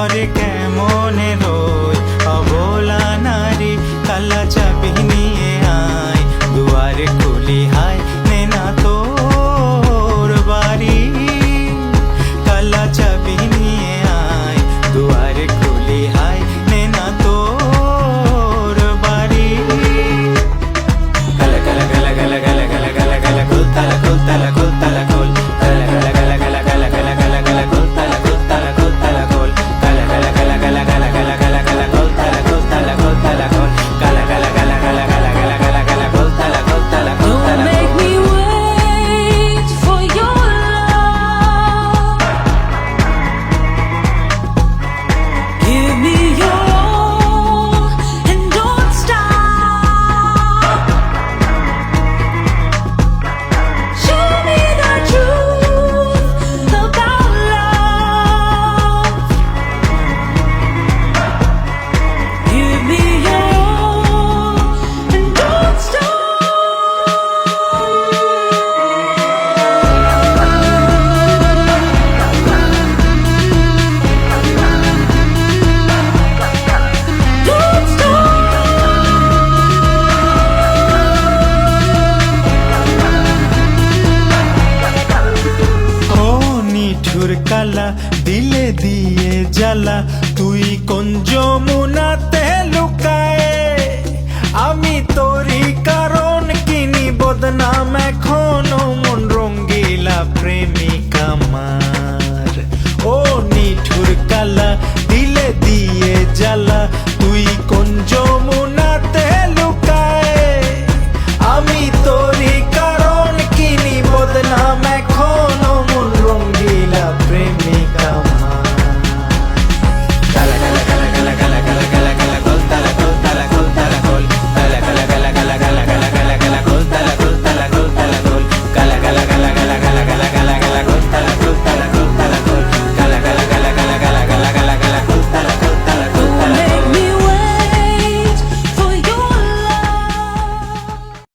ঘরে কেমনে রই অবলা নারী, কালা চাবি নিয়ে আয় দুয়ারে খুলি হায় নে না তোর বাড়ি। কালা চাবি নিয়ে আয় দুয়ারে খুলি হায় নে না তোর বাড়ি। কালা কালা কালা কালা কালা কালা কালা কালা কুল তালা কুল তালা কুল তালা কুল কালা কালা কালা কালা কালা কালা কালা কালা কুল তালা কুল তালা কুল তালা কুল কালা কালা কালা কালা কালা কালা কালা কালা কুল তালা কুল তালা কুল তালা কুল কালা কালা কালা কালা কালা কালা কালা কালা কুল তালা কুল তালা কুল Don't তালা make me wait for your love. Give me your all and don't stop. Show me the truth about love. Give me your all and don't stop. Don't ও নিঠুর কালা দিলে দিয়ে জ্বালা, তুই কোন